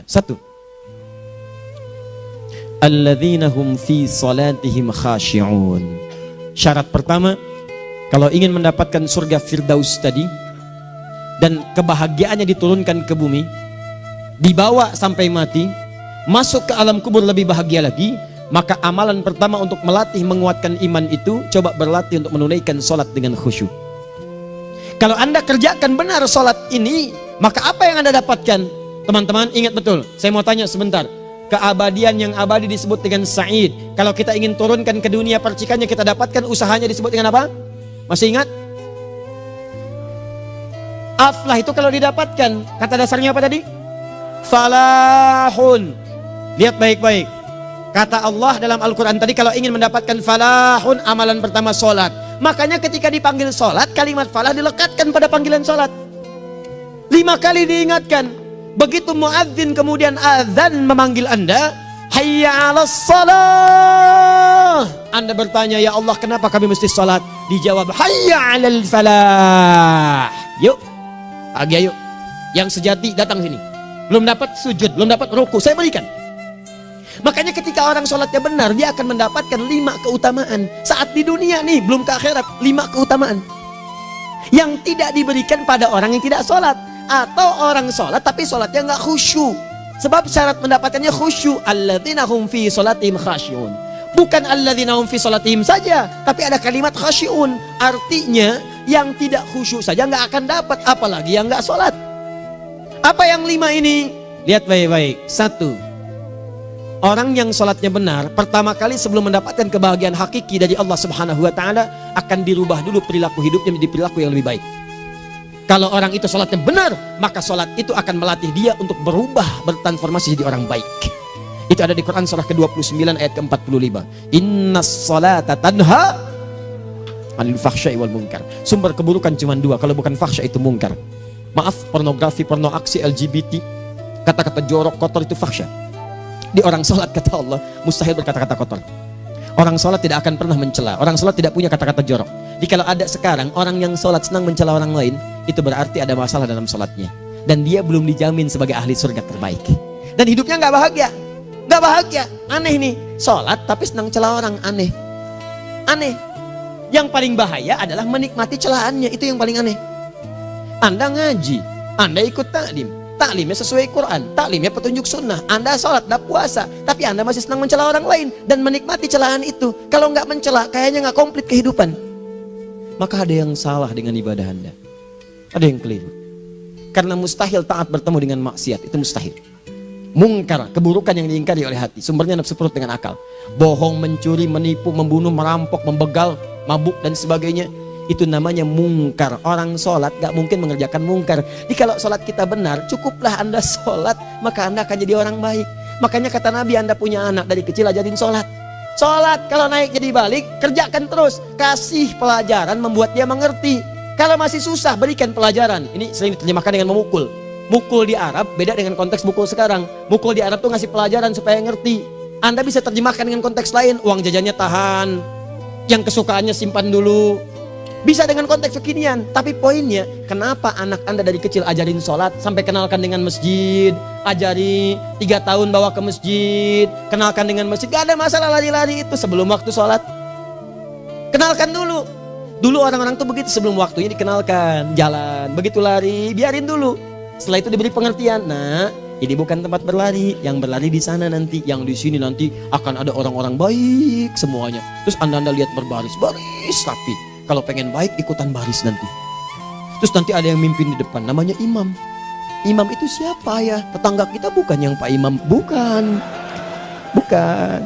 Satu, alladzina hum fi salatihim khashi'un. Syarat pertama, kalau ingin mendapatkan surga Firdaus tadi dan kebahagiaannya diturunkan ke bumi, dibawa sampai mati, masuk ke alam kubur lebih bahagia lagi, maka amalan pertama untuk melatih menguatkan iman itu, coba berlatih untuk menunaikan sholat dengan khusyuk. Kalau Anda kerjakan benar sholat ini, maka apa yang Anda dapatkan? Teman-teman ingat betul, saya mau tanya sebentar. Keabadian yang abadi disebut dengan sa'id. Kalau kita ingin turunkan ke dunia percikannya kita dapatkan, usahanya disebut dengan apa? Masih ingat? Aflah itu kalau didapatkan, kata dasarnya apa tadi? Falahun. Lihat baik-baik. Kata Allah dalam Al-Quran tadi, kalau ingin mendapatkan falahun, amalan pertama sholat. Makanya ketika dipanggil sholat, kalimat falah dilekatkan pada panggilan sholat. 5 kali diingatkan. Begitu muadzin kemudian azan memanggil Anda, hayya 'alas shalah. Anda bertanya, ya Allah kenapa kami mesti sholat? Dijawab, hayya 'alal falah. Yuk, pagi yuk. Yang sejati datang sini. Belum dapat sujud, belum dapat ruku, saya berikan. Makanya ketika orang sholatnya benar, dia akan mendapatkan 5 keutamaan. Saat di dunia nih, belum ke akhirat, 5 keutamaan yang tidak diberikan pada orang yang tidak sholat. Atau orang sholat tapi sholatnya nggak khusyuk. Sebab syarat mendapatkannya khusyuk. Alladzina hum fi sholatihim khasyi'un. Bukan alladzina hum fi sholatihim saja, tapi ada kalimat khasyi'un. Artinya yang tidak khusyuk saja nggak akan dapat, apalagi yang nggak sholat. Apa yang 5 ini? Lihat baik-baik. 1, orang yang sholatnya benar, pertama kali sebelum mendapatkan kebahagiaan hakiki dari Allah Subhanahu wa Ta'ala, akan dirubah dulu perilaku hidupnya menjadi perilaku yang lebih baik. Kalau orang itu sholatnya benar, maka sholat itu akan melatih dia untuk berubah, bertransformasi jadi orang baik. Itu ada di Quran surah ke-29 ayat ke-45. Innas sholata tanha anil fahsya'i wal munkar. Sumber keburukan cuma 2, kalau bukan fahsya itu munkar. Maaf, pornografi, porno aksi, LGBT, kata-kata jorok, kotor itu fahsya. Di orang sholat kata Allah mustahil berkata-kata kotor. Orang sholat tidak akan pernah mencela. Orang sholat tidak punya kata-kata jorok. Jadi kalau ada sekarang orang yang sholat senang mencela orang lain, itu berarti ada masalah dalam sholatnya. Dan dia belum dijamin sebagai ahli surga terbaik. Dan hidupnya nggak bahagia. Nggak bahagia. Aneh nih. Sholat tapi senang celah orang. Aneh. Aneh. Yang paling bahaya adalah menikmati celahannya. Itu yang paling aneh. Anda ngaji. Anda ikut taklim. Taklimnya sesuai Quran, taklimnya petunjuk sunnah. Anda sholat, Anda puasa, tapi Anda masih senang mencela orang lain dan menikmati celahan itu. Kalau nggak mencela, kayaknya nggak komplit kehidupan. Maka ada yang salah dengan ibadah Anda. Ada yang keliru. Karena mustahil taat bertemu dengan maksiat, itu mustahil. Mungkar, keburukan yang diingkari oleh hati, sumbernya nafsu perut dengan akal. Bohong, mencuri, menipu, membunuh, merampok, membegal, mabuk dan sebagainya. Itu namanya mungkar. Orang sholat gak mungkin mengerjakan mungkar. Jadi kalau sholat kita benar, cukuplah Anda sholat, maka Anda akan jadi orang baik. Makanya kata Nabi, Anda punya anak dari kecil ajarin sholat. Sholat, kalau naik jadi balik, kerjakan terus. Kasih pelajaran membuat dia mengerti. Kalau masih susah, berikan pelajaran. Ini sering diterjemahkan dengan memukul. Mukul di Arab beda dengan konteks mukul sekarang. Mukul di Arab tuh ngasih pelajaran supaya ngerti. Anda bisa terjemahkan dengan konteks lain. Uang jajannya tahan, yang kesukaannya simpan dulu. Bisa dengan konteks kekinian, tapi poinnya kenapa anak Anda dari kecil ajarin sholat sampai kenalkan dengan masjid, ajari 3 tahun bawa ke masjid, kenalkan dengan masjid, gak ada masalah lari-lari itu sebelum waktu sholat. Kenalkan dulu. Dulu orang-orang tuh begitu, sebelum waktunya dikenalkan, jalan, begitu lari, biarin dulu. Setelah itu diberi pengertian, nah ini bukan tempat berlari, yang berlari di sana nanti, yang di sini nanti akan ada orang-orang baik semuanya. Terus Anda lihat berbaris, baris rapi. Kalau pengen baik ikutan baris nanti. Terus nanti ada yang mimpin di depan, namanya imam. Imam itu siapa ya? Tetangga kita bukan yang Pak Imam, bukan. Bukan.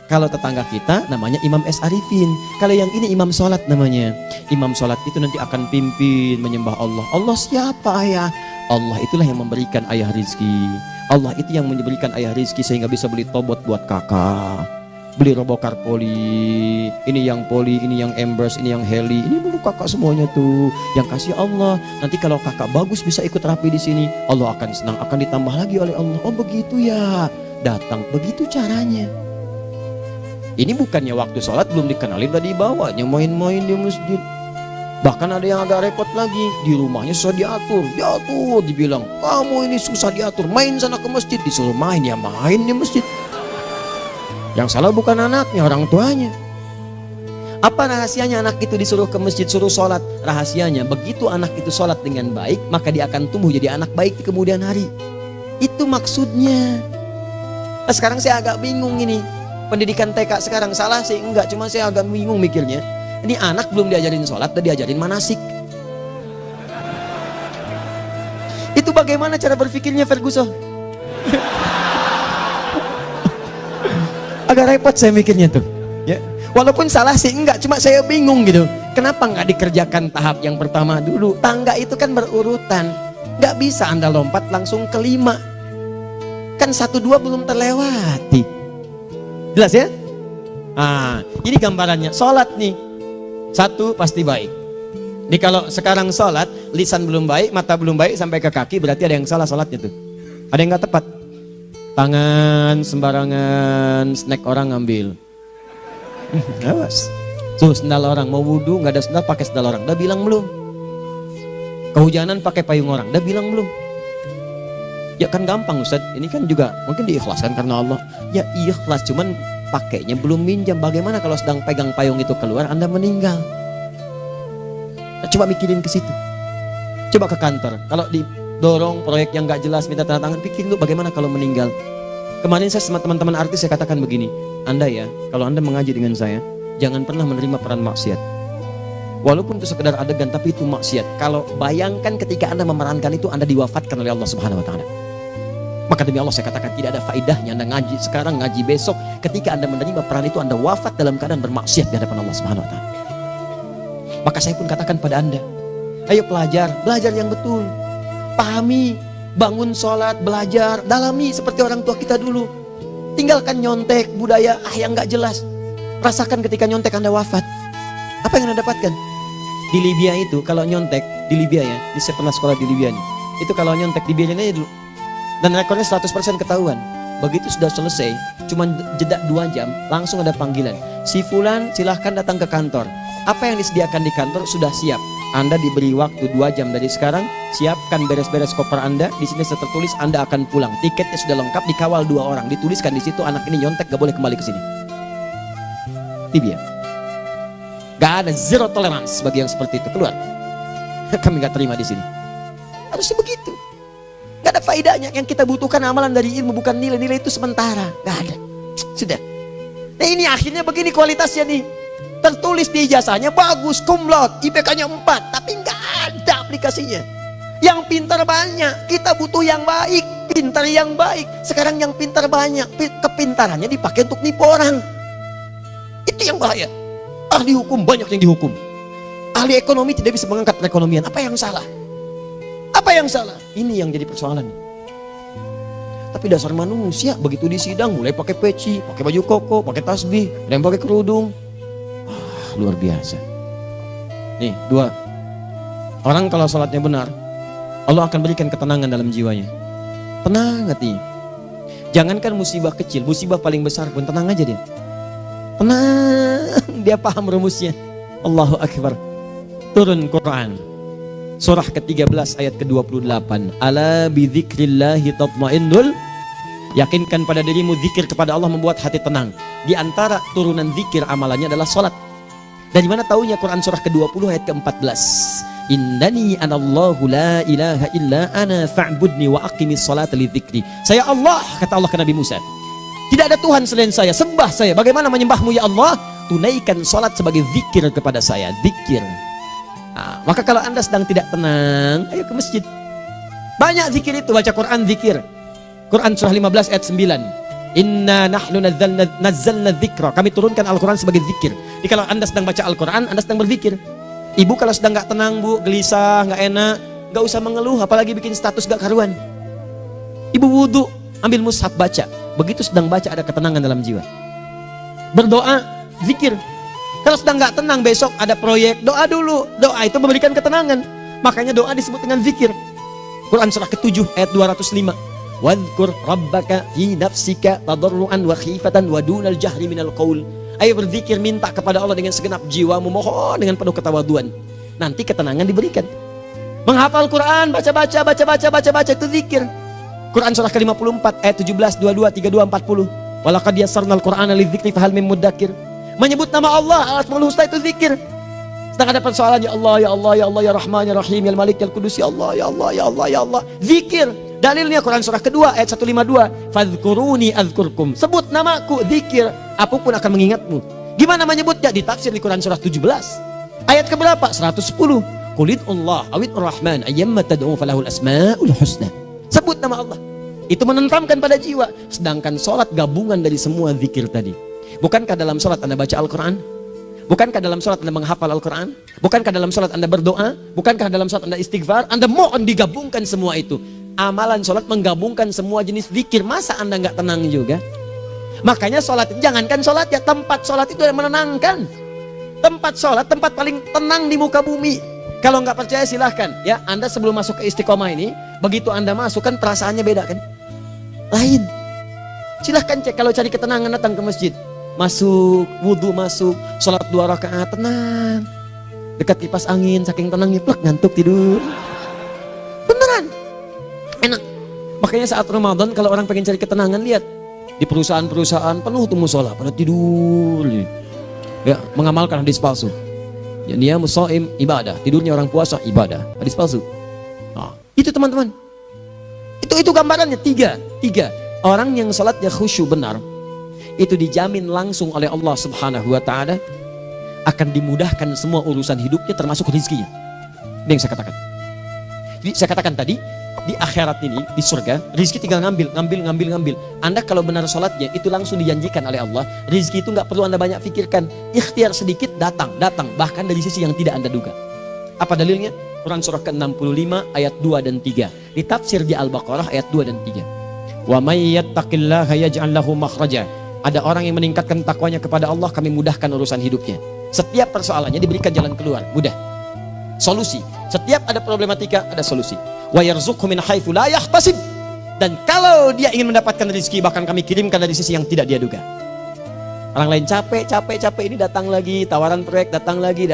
Kalau tetangga kita namanya Imam S. Arifin. Kalau yang ini imam sholat namanya. Imam sholat itu nanti akan pimpin menyembah Allah. Allah siapa ya? Allah itulah yang memberikan ayah rizki. Allah itu yang memberikan ayah rizki sehingga bisa beli tobot buat kakak, beli robokar poli, ini yang poli, ini yang embers, ini yang heli, ini dulu kakak semuanya tuh yang kasih Allah. Nanti kalau kakak bagus bisa ikut rapi di sini, Allah akan senang, akan ditambah lagi oleh Allah. Oh begitu ya, datang begitu caranya. Ini bukannya waktu sholat belum dikenalin tadi bawanya main-main di masjid. Bahkan ada yang agak repot lagi, di rumahnya susah diatur, dibilang, kamu ini susah diatur, main sana ke masjid, disuruh main, ya main di masjid. Yang salah bukan anaknya, orang tuanya. Apa rahasianya anak itu disuruh ke masjid, suruh sholat? Rahasianya, begitu anak itu sholat dengan baik, maka dia akan tumbuh jadi anak baik di kemudian hari. Itu maksudnya. Nah, sekarang saya agak bingung ini, pendidikan TK sekarang salah sih? Enggak, cuma saya agak bingung mikirnya. Ini anak belum diajarin sholat, udah diajarin manasik. Itu bagaimana cara berpikirnya Ferguson? Agak repot saya mikirnya tuh. Ya, walaupun salah sih enggak, cuma saya bingung gitu. Kenapa nggak dikerjakan tahap yang pertama dulu? Tangga itu kan berurutan, nggak bisa Anda lompat langsung ke 5. Kan 1, 2 belum terlewati. Jelas ya? Ah, ini gambarannya. Sholat nih. 1 pasti baik. Jadi kalau sekarang sholat, lisan belum baik, mata belum baik sampai ke kaki, berarti ada yang salah sholatnya tuh. Ada yang nggak tepat. Tangan sembarangan, snack orang ngambil. Awas. Tuh sendal orang, mau wudhu nggak ada sendal, pakai sendal orang. Udah bilang belum? Kehujanan pakai payung orang. Udah bilang belum? Ya kan gampang Ustaz. Ini kan juga mungkin diikhlaskan karena Allah. Ya ikhlas, cuman pakainya belum minjam. Bagaimana kalau sedang pegang payung itu keluar, Anda meninggal? Coba mikirin ke situ. Coba ke kantor. Kalau didorong proyek yang nggak jelas, minta tanda tangan, pikirin dulu bagaimana kalau meninggal. Kemarin saya sama teman-teman artis saya katakan begini, Anda ya, kalau Anda mengaji dengan saya, jangan pernah menerima peran maksiat. Walaupun itu sekedar adegan, tapi itu maksiat. Kalau bayangkan ketika Anda memerankan itu, Anda diwafatkan oleh Allah Subhanahu Wa Taala. Maka demi Allah saya katakan tidak ada faedahnya Anda ngaji sekarang, ngaji besok. Ketika Anda menerima peran itu, Anda wafat dalam keadaan bermaksiat di hadapan Allah Subhanahu Wa Taala. Maka saya pun katakan pada Anda, ayo belajar yang betul. Pahami, bangun sholat, belajar, dalami seperti orang tua kita dulu. Tinggalkan nyontek, budaya yang gak jelas. Rasakan ketika nyontek Anda wafat. Apa yang Anda dapatkan? Di Libya itu, kalau nyontek, di Libya ya, saya pernah sekolah di Libya nih. Itu kalau nyontek, dibiarin aja dulu. Dan rekornya 100% ketahuan. Begitu sudah selesai, cuma jeda 2 jam, langsung ada panggilan. Si Fulan silahkan datang ke kantor. Apa yang disediakan di kantor sudah siap. Anda diberi waktu 2 jam dari sekarang, siapkan beres-beres koper Anda. Di sini tertulis Anda akan pulang. Tiketnya sudah lengkap, dikawal 2 orang. Dituliskan di situ anak ini nyontek gak boleh kembali ke sini. Libya. Gak ada zero tolerance bagi yang seperti itu, keluar. Kami gak terima di sini. Harusnya begitu. Gak ada faedahnya. Yang kita butuhkan amalan dari ilmu, bukan nilai-nilai itu sementara. Gak ada. Sudah. Nah ini akhirnya begini kualitasnya nih. Tertulis di ijazahnya bagus, cum laude, IPK-nya 4, tapi nggak ada aplikasinya. Yang pintar banyak, kita butuh yang baik, pintar yang baik. Sekarang yang pintar banyak, kepintarannya dipakai untuk nipu orang. Itu yang bahaya. Ahli hukum banyak yang dihukum. Ahli ekonomi tidak bisa mengangkat perekonomian. Apa yang salah? Apa yang salah? Ini yang jadi persoalan. Tapi dasar manusia, begitu di sidang mulai pakai peci, pakai baju koko, pakai tasbih, ada yang pakai kerudung. Luar biasa. Nih 2. Orang kalau sholatnya benar, Allah akan berikan ketenangan dalam jiwanya. Tenang hatinya. Jangankan musibah kecil, musibah paling besar pun tenang aja dia. Tenang, dia paham rumusnya. Allahu Akbar. Turun Quran surah ke-13 ayat ke-28. Ala bidzikrillahi tatmainnul. Yakinkan pada dirimu, zikir kepada Allah membuat hati tenang. Di antara turunan zikir amalannya adalah sholat. Dari mana taunya? Quran surah ke-20 ayat ke-14. Innani anallahu la ilaha illa ana fa'budni wa aqimis salata li dzikri. Saya Allah, kata Allah ke Nabi Musa. Tidak ada Tuhan selain saya, sembah saya. Bagaimana menyembahmu ya Allah? Tunaikan salat sebagai zikir kepada saya, zikir. Nah, maka kalau Anda sedang tidak tenang, ayo ke masjid. Banyak zikir itu, baca Quran zikir. Quran surah 15 ayat 9. Inna nahnu nazzalna dzikra. Kami turunkan Al-Quran sebagai zikir. Jadi kalau Anda sedang baca Al-Quran, Anda sedang berzikir. Ibu kalau sedang gak tenang, Bu, gelisah, gak enak, gak usah mengeluh, apalagi bikin status gak karuan. Ibu wudhu, ambil mushaf baca. Begitu sedang baca ada ketenangan dalam jiwa. Berdoa, zikir. Kalau sedang gak tenang, besok ada proyek, doa dulu. Doa itu memberikan ketenangan. Makanya doa disebut dengan zikir. Quran surah ke-7 ayat 205. Wadhkur rabbaka fi nafsika tadarruan wa khifatan wa dunal jahri minal qaul. Ayo berzikir, minta kepada Allah dengan segenap jiwamu, mohon dengan penuh ketawaduan. nanti ketenangan diberikan. Menghafal Quran, baca itu zikir. Quran surah ke-54 ayat 17, 22, 32, 40. Walaqad yassarnal Qur'ana lidzikri fahal mim mudzakir. Menyebut nama Allah, Al-Asmaul Husna itu zikir. Sedang ada persoalan, ya Allah, ya Allah, ya Allah, ya Rahman, ya Rahim, ya Malik, ya Qudus, ya Allah, ya Allah, ya Allah, ya Allah. Zikir. Dalilnya Quran surah kedua ayat 152. Fadhkuruni azkurkum. Sebut namaku, zikir. Apapun akan mengingatmu. Gimana menyebutnya? Ditafsir di Quran surah 17. Ayat keberapa? 110. Qulidullah awid rahman ayyamma tad'u falahul asmaul husna. Sebut nama Allah. Itu menenteramkan pada jiwa. Sedangkan sholat gabungan dari semua zikir tadi. Bukankah dalam sholat Anda baca Al-Quran? Bukankah dalam sholat Anda menghafal Al-Quran? Bukankah dalam sholat Anda berdoa? Bukankah dalam sholat Anda istighfar? Anda mohon digabungkan semua itu. Amalan sholat menggabungkan semua jenis zikir. Masa Anda nggak tenang juga? Makanya sholat, jangankan sholat ya, tempat sholat itu yang menenangkan. Tempat sholat, tempat paling tenang di muka bumi. Kalau nggak percaya silahkan ya, Anda sebelum masuk ke Istiqomah ini, begitu Anda masuk kan perasaannya beda kan? Lain. Silahkan cek, kalau cari ketenangan datang ke masjid. Masuk, wudhu masuk, sholat 2 rakaat, tenang. Dekat kipas angin, saking tenangnya, plak, ngantuk tidur. Beneran. Enak. Makanya saat Ramadan kalau orang pengen cari ketenangan, lihat. Di perusahaan-perusahaan penuh tuh musola, pada tidur. Ya, mengamalkan hadis palsu. Ya, dia musoim ibadah, tidurnya orang puasa ibadah, hadis palsu. Nah, itu teman-teman. Itu gambarannya tiga. Orang yang salatnya khusyuk benar, itu dijamin langsung oleh Allah Subhanahu wa taala akan dimudahkan semua urusan hidupnya termasuk rezekinya. Ini yang saya katakan. Jadi saya katakan tadi, di akhirat ini, di surga, rezeki tinggal ngambil. Anda kalau benar sholatnya, itu langsung dijanjikan oleh Allah. Rezeki itu nggak perlu Anda banyak pikirkan. Ikhtiar sedikit, datang. Bahkan dari sisi yang tidak Anda duga. Apa dalilnya? Quran surah ke-65 ayat 2 dan 3. Ditafsir di Al-Baqarah ayat 2 dan 3. Wa may yattaqillaha yaj'al lahu makhraja. Ada orang yang meningkatkan takwanya kepada Allah, kami mudahkan urusan hidupnya. Setiap persoalannya diberikan jalan keluar, mudah. Solusi. Setiap ada problematika, ada solusi. Wa yarzuqhu min haitsu la yahtasib. Dan kalau dia ingin mendapatkan rezeki, bahkan kami kirimkan dari sisi yang tidak dia duga. Orang lain capek ini datang lagi, tawaran proyek datang lagi.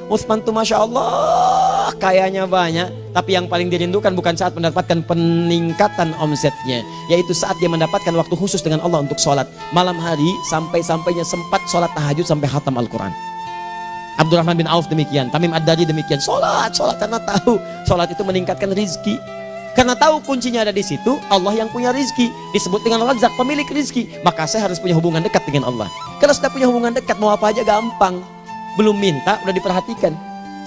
Utsman tuh Masya Allah kayanya banyak, tapi yang paling dirindukan bukan saat mendapatkan peningkatan omsetnya, yaitu saat dia mendapatkan waktu khusus dengan Allah untuk sholat malam hari, sampai-sampainya sempat sholat tahajud sampai khatam Al-Quran. Abdurrahman bin Auf demikian, Tamim Ad-Dari demikian, sholat karena tahu sholat itu meningkatkan rizki. Karena tahu kuncinya ada di situ, Allah yang punya rizki, disebut dengan Razak, pemilik rizki. Maka saya harus punya hubungan dekat dengan Allah. Kalau sudah punya hubungan dekat, mau apa aja gampang. Belum minta, udah diperhatikan.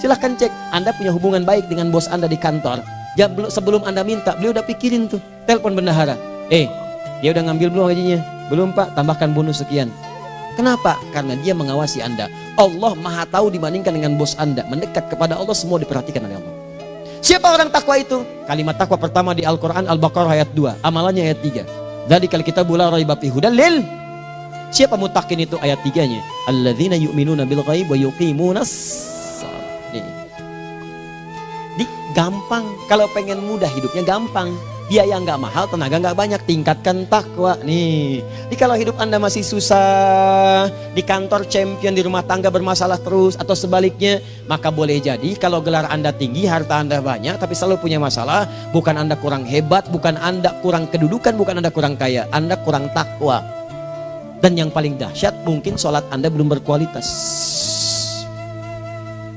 Silahkan cek, Anda punya hubungan baik dengan bos Anda di kantor. Ya, sebelum Anda minta, beliau udah pikirin tuh. Telepon bendahara, dia udah ngambil belum gajinya? Belum Pak, tambahkan bonus sekian. Kenapa? Karena dia mengawasi Anda. Allah maha tahu dibandingkan dengan bos Anda. Mendekat kepada Allah, semua diperhatikan oleh Allah. Siapa orang takwa itu? Kalimat takwa pertama di Al-Quran Al-Baqarah ayat 2, amalannya ayat 3. Dzalikal kitabu la raiba fihi hudal lil. Siapa mutakin itu? Ayat 3-nya. Alladzina yu'minuna bil ghaib wa yuqimunas shalah. Nih, gampang. Kalau pengen mudah hidupnya gampang. Biaya nggak mahal, tenaga nggak banyak, tingkatkan takwa nih. Jadi kalau hidup Anda masih susah, di kantor champion, di rumah tangga bermasalah terus, atau sebaliknya, maka boleh jadi kalau gelar Anda tinggi, harta Anda banyak, tapi selalu punya masalah. Bukan Anda kurang hebat, bukan Anda kurang kedudukan, bukan Anda kurang kaya, Anda kurang takwa. Dan yang paling dahsyat, mungkin sholat Anda belum berkualitas.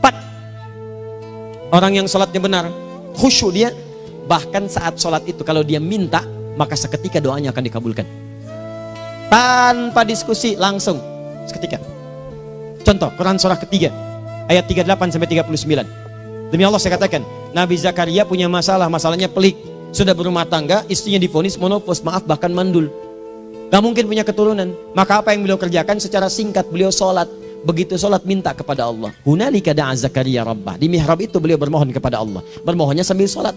4. Orang yang sholatnya benar, khusyuk dia. Bahkan saat sholat itu kalau dia minta, maka seketika doanya akan dikabulkan. Tanpa diskusi, langsung seketika. Contoh, Quran surah ketiga ayat 38 sampai 39. Demi Allah saya katakan, Nabi Zakaria punya masalah, masalahnya pelik. Sudah berumah tangga, istrinya divonis monopos, maaf bahkan mandul. Gak mungkin punya keturunan. Maka apa yang beliau kerjakan? Secara singkat beliau sholat. Begitu sholat minta kepada Allah. Hunalika da'a Zakaria rabbah. Di mihrab itu beliau bermohon kepada Allah. Bermohonnya sambil sholat.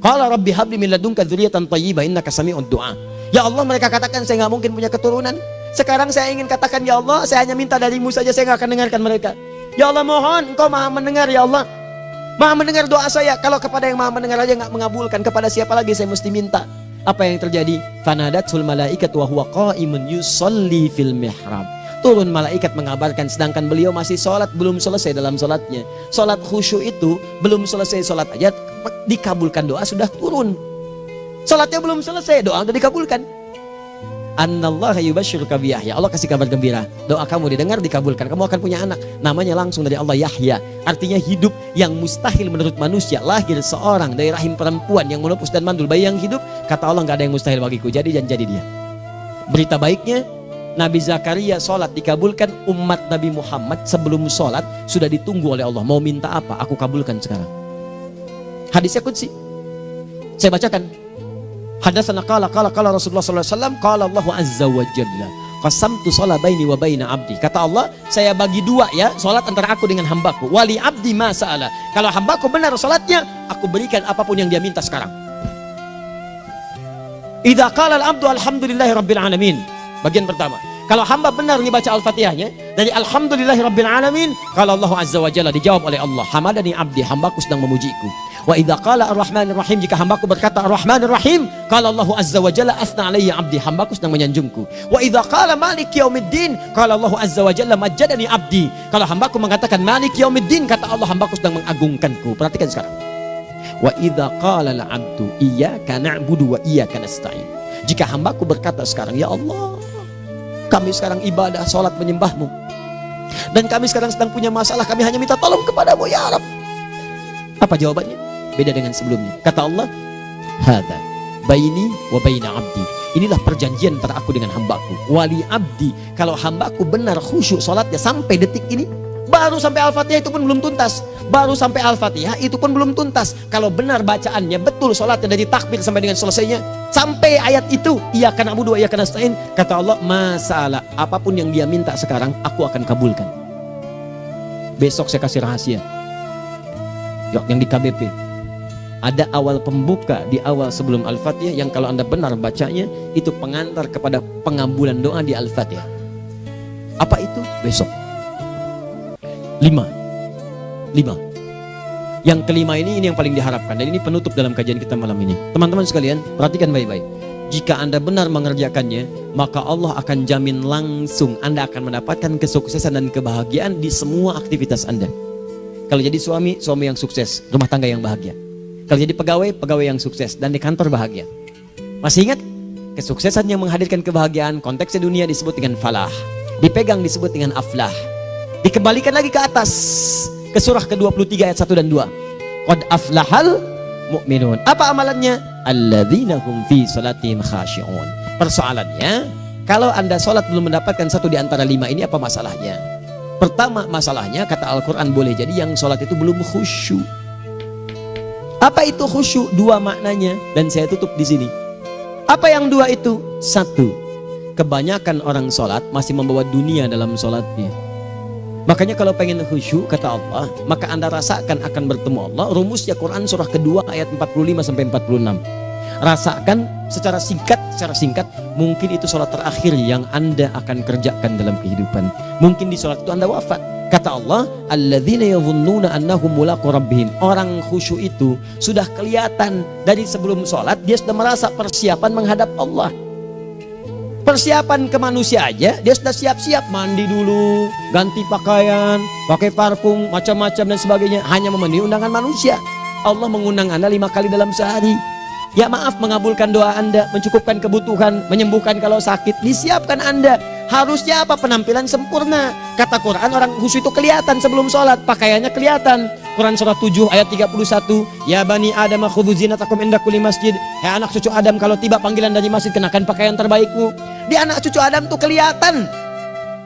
Qala rabbi habli min ladunka dzurriyyatan thayyibah innaka sami'ud du'a. Ya Allah, mereka katakan saya nggak mungkin punya keturunan. Sekarang saya ingin katakan, ya Allah, saya hanya minta darimu saja, saya nggak akan dengarkan mereka. Ya Allah, mohon Engkau maha mendengar, ya Allah. Maha mendengar doa saya. Kalau kepada yang maha mendengar aja nggak mengabulkan, kepada siapa lagi saya mesti minta? Apa yang terjadi? Fanadatul malaikatu wa huwa qa'imun yusolli fil mihrab. turun malaikat mengabarkan, sedangkan beliau masih sholat, belum selesai dalam sholatnya. Sholat khusyuk itu belum selesai sholat aja dikabulkan, doa sudah turun. Sholatnya belum selesai, doa sudah dikabulkan. Annallaha yubashshiruka bi Yahya. Allah kasih kabar gembira, doa kamu didengar, dikabulkan, kamu akan punya anak, namanya langsung dari Allah Yahya, artinya hidup yang mustahil menurut manusia. Lahir seorang dari rahim perempuan yang menepus dan mandul, bayi yang hidup, kata Allah nggak ada yang mustahil bagiku, jadi dan jadi dia. Berita baiknya, Nabi Zakaria sholat dikabulkan. Umat Nabi Muhammad sebelum sholat sudah ditunggu oleh Allah, mau minta apa aku kabulkan sekarang. Hadisnya qudsi, saya bacakan. Hadatsana qala Rasulullah sallallahu alaihi wasallam, qala Allahu azza wa jalla, qasamtu shalah baini wa baina abdi. Kata Allah, saya bagi dua ya salat antara aku dengan hambaku. Wali abdi ma sa'ala. Kalau hambaku benar salatnya, aku berikan apapun yang dia minta sekarang. Idza qala al-abdu alhamdulillahi rabbil alamin. Bagian pertama, kalau hamba benar dibaca Al-Fatihahnya dari alhamdulillahi rabbil alamin, kalau Allah azza wa jalla dijawab oleh Allah, hamadani abdi, hambaku sedang memujiku. Wa idza qala ar-rahmanir rahim, jika hambaku berkata ar-rahmanir rahim, qala Allah azza wa jalla asna alayya abdi, hambaku sedang menyanjungku. Wa idza qala maliki yaumiddin, qala Allah azza wa jalla majjadani abdi, kalau hambaku mengatakan maliki yaumiddin, kata Allah hambaku sedang mengagungkanku. Perhatikan sekarang. Wa idza qala al-abdu iyyaka na'budu wa iyyaka nasta'in, jika hambaku berkata sekarang, ya Allah, kami sekarang ibadah, sholat menyembahmu, dan kami sekarang sedang punya masalah, kami hanya minta tolong kepadamu ya Rabb. Apa jawabannya? Beda dengan sebelumnya. Kata Allah, hadza baini wa baina abdi, inilah perjanjian antara aku dengan hambaku. Wali abdi, kalau hambaku benar khusyuk sholatnya sampai detik ini, baru sampai Al-Fatihah itu pun belum tuntas, baru sampai Al-Fatihah itu pun belum tuntas. Kalau benar bacaannya betul, sholatnya dari takbir sampai dengan selesainya, sampai ayat itu, iyyaka na'budu wa iyyaka nasta'in, kata Allah, masalah apapun yang dia minta sekarang aku akan kabulkan. Besok saya kasih rahasia yang di KBP, ada awal pembuka di awal sebelum Al-Fatihah yang kalau anda benar bacanya itu pengantar kepada pengabulan doa di Al-Fatihah. Apa itu? Besok. 5. Yang kelima ini yang paling diharapkan, dan ini penutup dalam kajian kita malam ini. Teman-teman sekalian, perhatikan baik-baik. Jika anda benar mengerjakannya, maka Allah akan jamin langsung anda akan mendapatkan kesuksesan dan kebahagiaan di semua aktivitas anda. Kalau jadi suami, suami yang sukses, rumah tangga yang bahagia. Kalau jadi pegawai, pegawai yang sukses, dan di kantor bahagia. Masih ingat? Kesuksesan yang menghadirkan kebahagiaan, konteksnya dunia disebut dengan falah, dipegang disebut dengan aflah. Dikembalikan lagi ke atas, ke surah ke-23 ayat 1 dan 2. Qad aflahal mu'minun. Apa amalannya? Alladzina hum fi salatihim khashi'un. Persoalannya, kalau anda sholat belum mendapatkan satu di antara 5 ini, apa masalahnya? Pertama masalahnya, kata Al-Quran, boleh jadi yang sholat itu belum khusyuk. Apa itu khusyuk? 2 maknanya, dan saya tutup di sini. Apa yang 2 itu? 1, kebanyakan orang sholat masih membawa dunia dalam sholatnya. Makanya kalau pengen khusyuk, kata Allah, maka anda rasakan akan bertemu Allah. Rumusnya Quran surah kedua ayat 45 sampai 46. Rasakan secara singkat, mungkin itu sholat terakhir yang anda akan kerjakan dalam kehidupan. Mungkin di sholat itu anda wafat. Kata Allah, alladzina yadhunnuna annahum mulaqu rabbihim. Orang khusyuk itu sudah kelihatan dari sebelum sholat, dia sudah merasa persiapan menghadap Allah. Persiapan ke manusia aja, dia sudah siap-siap, mandi dulu, ganti pakaian, pakai parfum, macam-macam dan sebagainya, hanya memenuhi undangan manusia. Allah mengundang anda 5 kali dalam sehari. Ya maaf, mengabulkan doa anda, mencukupkan kebutuhan, menyembuhkan kalau sakit, disiapkan anda. Harusnya apa? Penampilan sempurna. Kata Quran, orang khusyuk itu kelihatan sebelum sholat, pakaiannya kelihatan. Quran surah 7 ayat 31, ya bani Adam khudhu zinatakum inda kulli masjid. Hai anak cucu Adam, kalau tiba panggilan dari masjid, kenakan pakaian terbaikmu. Di anak cucu Adam tuh kelihatan.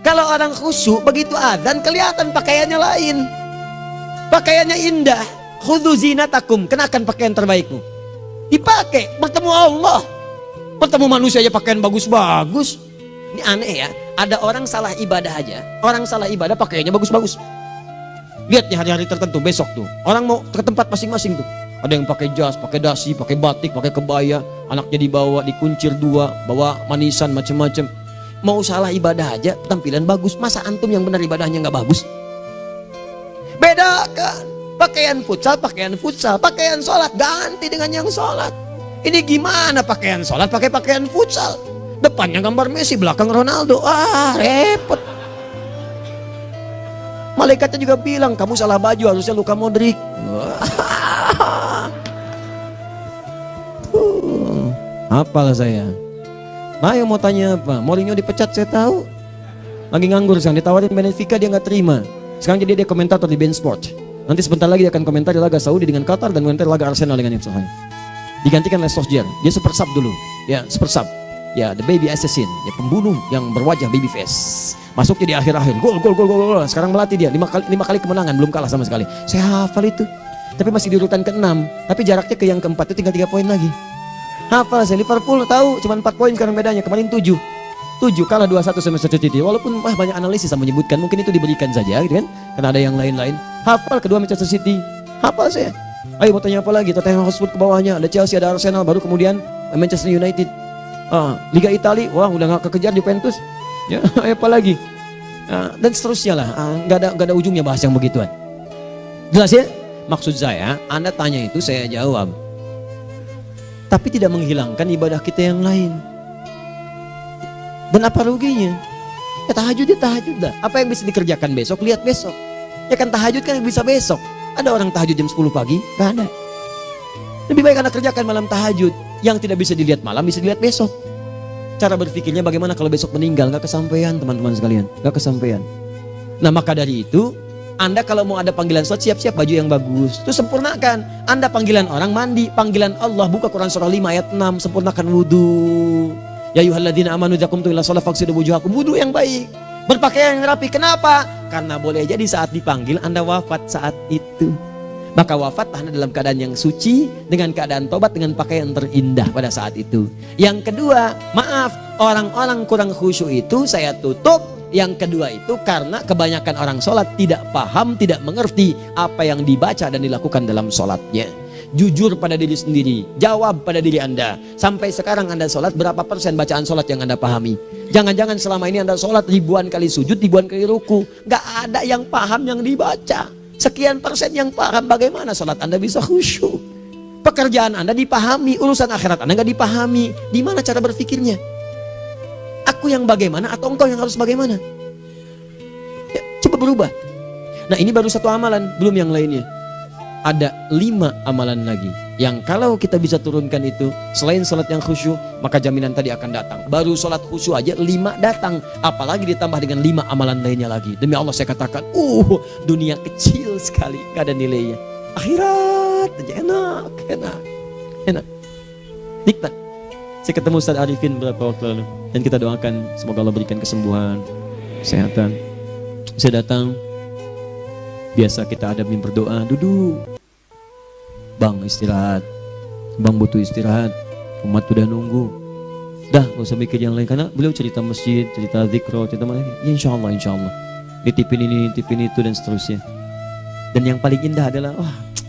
Kalau orang khusyuk, begitu adzan kelihatan pakaiannya lain. Pakaiannya indah. Khudhu zinatakum, kenakan pakaian terbaikmu. Dipakai, bertemu Allah. Bertemu manusia aja pakaian bagus-bagus. Ini aneh ya, ada orang salah ibadah aja. Orang salah ibadah pakaiannya bagus-bagus. Lihat nih hari-hari tertentu, besok tuh orang mau ke tempat masing-masing tuh. Ada yang pakai jas, pakai dasi, pakai batik, pakai kebaya. Anaknya dibawa, dikuncir 2, bawa manisan macam-macam. Mau salah ibadah aja, tampilan bagus. Masa antum yang benar ibadahnya nggak bagus? Bedakan. Pakaian futsal, pakaian sholat ganti dengan yang sholat. Ini gimana pakaian sholat pakai pakaian futsal? Depannya gambar Messi, belakang Ronaldo. Ah, repot. Malaikatnya juga bilang, kamu salah baju, harusnya Luka Modric. Hafal saya. Nah, yang mau tanya apa? Mourinho dipecat saya tahu. Lagi nganggur sekarang, ditawarin Benfica dia nggak terima. Sekarang jadi dia komentator di BeIN Sport. Nanti sebentar lagi dia akan komentar di laga Saudi dengan Qatar dan komentar laga Arsenal dengan Ipswich. Digantikan oleh Solskjaer. Dia super sub dulu. Ya, super sub. Ya, the baby assassin, ya pembunuh yang berwajah baby face. Masuknya di akhir-akhir, gol. Sekarang melatih dia 5 kali kemenangan, belum kalah sama sekali. Saya hafal itu. Tapi masih di urutan ke-6, tapi jaraknya ke yang keempat itu tinggal 3 poin lagi. Hafal saya. Liverpool tahu cuma 4 poin sekarang bedanya, kemarin 7 kalah 2-1 sama Manchester City. Walaupun banyak analisis yang menyebutkan mungkin itu diberikan saja gitu kan, karena ada yang lain-lain. Hafal kedua Manchester City. Hafal saya. Ayo mau tanya apa lagi? Tottenham Hotspur ke bawahnya, ada Chelsea, ada Arsenal, baru kemudian Manchester United. Liga Italia, wah udah gak kekejar Juventus. Ya, apa lagi? Dan seterusnya lah. Gak ada ujungnya bahas yang begituan. Jelas ya? Maksud saya, Anda tanya itu saya jawab. Tapi tidak menghilangkan ibadah kita yang lain. Dan apa ruginya? Ya tahajud dah. Apa yang bisa dikerjakan besok, lihat besok. Ya kan tahajud kan bisa besok. Ada orang tahajud jam 10 pagi? Gak ada. Lebih baik Anda kerjakan malam tahajud. Yang tidak bisa dilihat malam bisa dilihat besok. Cara berpikirnya bagaimana kalau besok meninggal? Gak kesampaian teman-teman sekalian. Gak kesampaian. Nah maka dari itu, Anda kalau mau ada panggilan sholat, siap-siap baju yang bagus. Itu sempurnakan. Anda panggilan orang mandi, panggilan Allah, buka Quran surah 5 ayat 6, sempurnakan wudu. Ya ayyuhalladzina amanu idza qumtum ila shalah faghsilu wujuhakum, wudu yang baik. Berpakaian yang rapi. Kenapa? Karena boleh jadi saat dipanggil Anda wafat saat itu. Maka wafat Anda dalam keadaan yang suci, dengan keadaan tobat, dengan pakaian terindah pada saat itu. Yang kedua, maaf, orang-orang kurang khusyuk itu saya tutup. Yang kedua itu karena kebanyakan orang sholat tidak paham, tidak mengerti apa yang dibaca dan dilakukan dalam sholatnya. Jujur pada diri sendiri, jawab pada diri Anda. Sampai sekarang Anda sholat, berapa persen bacaan sholat yang Anda pahami? Jangan-jangan selama ini Anda sholat ribuan kali sujud, ribuan kali ruku, gak ada yang paham yang dibaca. Sekian persen yang paham, bagaimana sholat Anda bisa khusyuk? Pekerjaan Anda dipahami, urusan akhirat Anda gak dipahami. Di mana cara berpikirnya? Aku yang bagaimana atau engkau yang harus bagaimana? Ya, coba berubah. Nah ini baru satu amalan, belum yang lainnya. Ada 5 amalan lagi yang kalau kita bisa turunkan itu, selain sholat yang khusyuk, maka jaminan tadi akan datang. Baru sholat khusyuk aja 5 datang, apalagi ditambah dengan 5 amalan lainnya lagi. Demi Allah saya katakan, dunia kecil sekali, gak ada nilainya. Akhirat aja enak, nikmat. Saya ketemu Ustaz Arifin beberapa waktu lalu, dan kita doakan semoga Allah berikan kesembuhan, kesehatan. Saya datang, biasa kita ada berdoa, duduk. Bang istirahat, bang butuh istirahat, umat udah nunggu. Dah gak usah mikir yang lain, karena beliau cerita masjid, cerita zikro, cerita mana. Ya insya Allah. Nitipin ini, nitipin itu dan seterusnya. Dan yang paling indah adalah,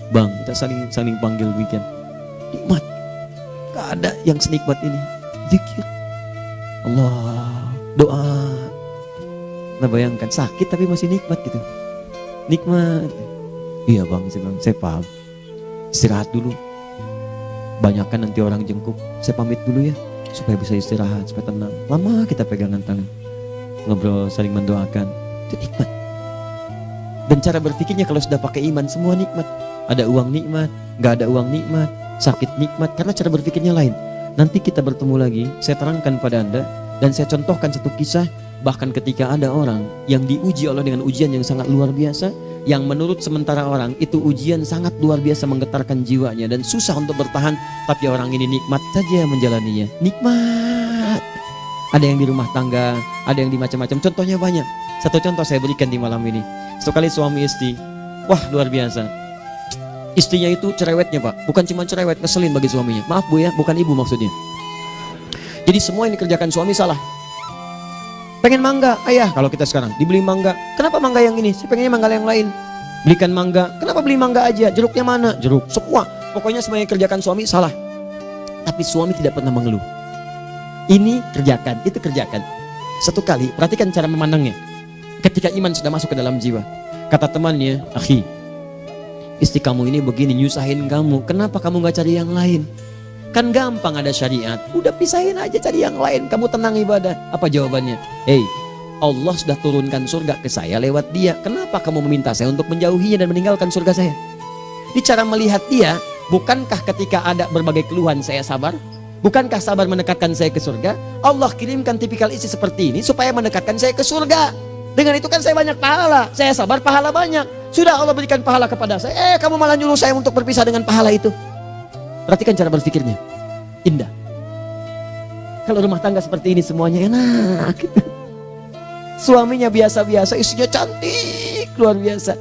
bang kita saling panggil weekend. Nikmat, gak ada yang senikmat ini. Zikir, Allah, doa. Nah bayangkan sakit tapi masih nikmat gitu. Nikmat. Iya bang, saya paham. Istirahat dulu. Banyakkan nanti orang jengkuk. Saya pamit dulu ya, supaya bisa istirahat, supaya tenang. Lama kita pegangan tangan, ngobrol, saling mendoakan. Itu nikmat. Dan cara berpikirnya kalau sudah pakai iman, semua nikmat. Ada uang nikmat, gak ada uang nikmat, sakit nikmat. Karena cara berpikirnya lain. Nanti kita bertemu lagi, saya terangkan pada Anda. Dan saya contohkan satu kisah. Bahkan ketika ada orang yang diuji Allah dengan ujian yang sangat luar biasa, yang menurut sementara orang itu ujian sangat luar biasa menggetarkan jiwanya dan susah untuk bertahan, tapi orang ini nikmat saja menjalaninya. Nikmat. Ada yang di rumah tangga, ada yang di macam-macam. Contohnya banyak. Satu contoh saya berikan di malam ini. Sekali suami istri, wah luar biasa. Istrinya itu cerewetnya Pak, bukan cuma cerewet, ngeselin bagi suaminya. Maaf Bu ya, bukan ibu maksudnya. Jadi semua yang dikerjakan suami salah. Pengen mangga, ayah kalau kita sekarang dibeli mangga. Kenapa mangga yang ini? Saya pengennya mangga yang lain. Belikan mangga. Kenapa beli mangga aja? Jeruknya mana? Jeruk. Semua. Pokoknya semua yang kerjakan suami salah. Tapi suami tidak pernah mengeluh. Ini kerjakan, itu kerjakan. Satu kali, perhatikan cara memandangnya. Ketika iman sudah masuk ke dalam jiwa. Kata temannya, akhi, istri kamu ini begini, nyusahin kamu. Kenapa kamu gak cari yang lain? Kan gampang ada syariat. Udah pisahin aja, cari yang lain. Kamu tenang ibadah. Apa jawabannya? Hey, Allah sudah turunkan surga ke saya lewat dia. Kenapa kamu meminta saya untuk menjauhinya dan meninggalkan surga saya? Di cara melihat dia, bukankah ketika ada berbagai keluhan saya sabar? Bukankah sabar mendekatkan saya ke surga? Allah kirimkan tipikal istri seperti ini supaya mendekatkan saya ke surga. Dengan itu kan saya banyak pahala. Saya sabar, pahala banyak. Sudah Allah berikan pahala kepada saya. Kamu malah nyuruh saya untuk berpisah dengan pahala itu. Perhatikan cara berpikirnya. Indah. Kalau rumah tangga seperti ini semuanya enak gitu. Suaminya biasa-biasa, istrinya cantik, luar biasa.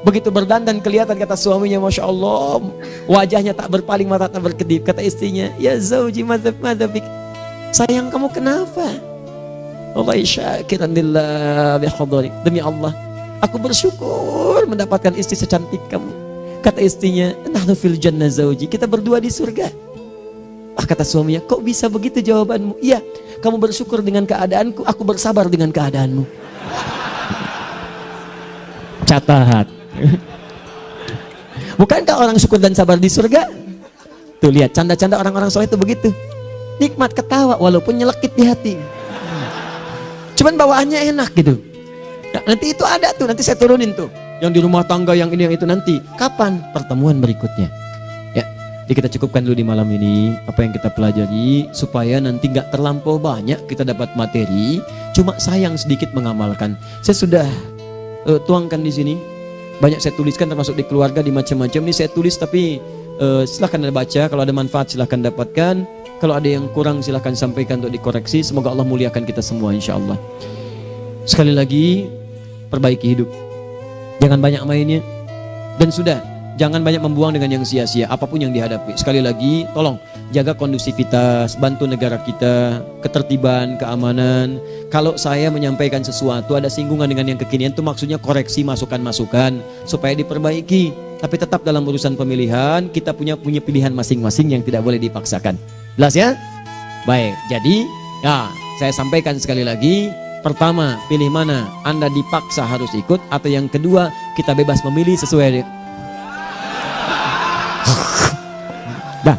Begitu berdandan kelihatan, kata suaminya, Masya Allah, wajahnya tak berpaling, mata tak berkedip. Kata istrinya, ya zauji madzabik, sayang kamu kenapa? Allah syakiran lillah bihadari. Demi Allah, aku bersyukur mendapatkan istri secantik kamu. Kata istrinya, nahnu fil jannah zauji, kita berdua di surga. Kata suaminya, kok bisa begitu jawabanmu? Iya, kamu bersyukur dengan keadaanku, aku bersabar dengan keadaanmu. Catat. Bukankah orang syukur dan sabar di surga? Tuh lihat, canda-canda orang-orang soleh itu begitu. Nikmat ketawa walaupun nyelekit di hati. Cuman bawaannya enak gitu. Nah, nanti itu ada tuh, nanti saya turunin tuh. Yang di rumah tangga, yang ini, yang itu nanti. Kapan? Pertemuan berikutnya. Ya, jadi kita cukupkan dulu di malam ini apa yang kita pelajari supaya nanti nggak terlampau banyak kita dapat materi. Cuma sayang sedikit mengamalkan. Saya sudah tuangkan di sini. Banyak saya tuliskan termasuk di keluarga, di macam-macam. Ini saya tulis tapi silahkan Anda baca. Kalau ada manfaat silahkan dapatkan. Kalau ada yang kurang silahkan sampaikan untuk dikoreksi. Semoga Allah muliakan kita semua insya Allah. Sekali lagi, perbaiki hidup. Jangan banyak mainnya. Dan sudah, jangan banyak membuang dengan yang sia-sia apapun yang dihadapi. Sekali lagi, tolong jaga kondusivitas, bantu negara kita, ketertiban, keamanan. Kalau saya menyampaikan sesuatu ada singgungan dengan yang kekinian, itu maksudnya koreksi masukan-masukan supaya diperbaiki. Tapi tetap dalam urusan pemilihan kita punya pilihan masing-masing yang tidak boleh dipaksakan. Jelas ya? Baik, jadi ya saya sampaikan sekali lagi. Pertama, pilih mana? Anda dipaksa harus ikut, atau yang kedua, kita bebas memilih sesuai. Dah.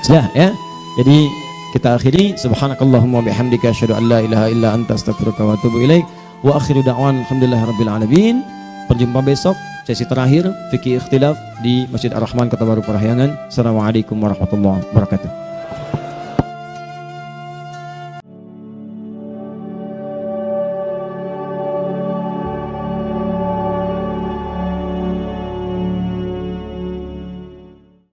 Sudah ya. Jadi kita akhiri. Subhanakallahumma bihamdika asyhadu an la ilaha illa anta astaghfiruka wa atubu ilaik. Wa akhiru da'wan alhamdulillahirabbil alamin. Berjumpa besok sesi terakhir fikih ikhtilaf di Masjid Ar-Rahman Kota Baru Parahyangan. Assalamualaikum warahmatullahi wabarakatuh.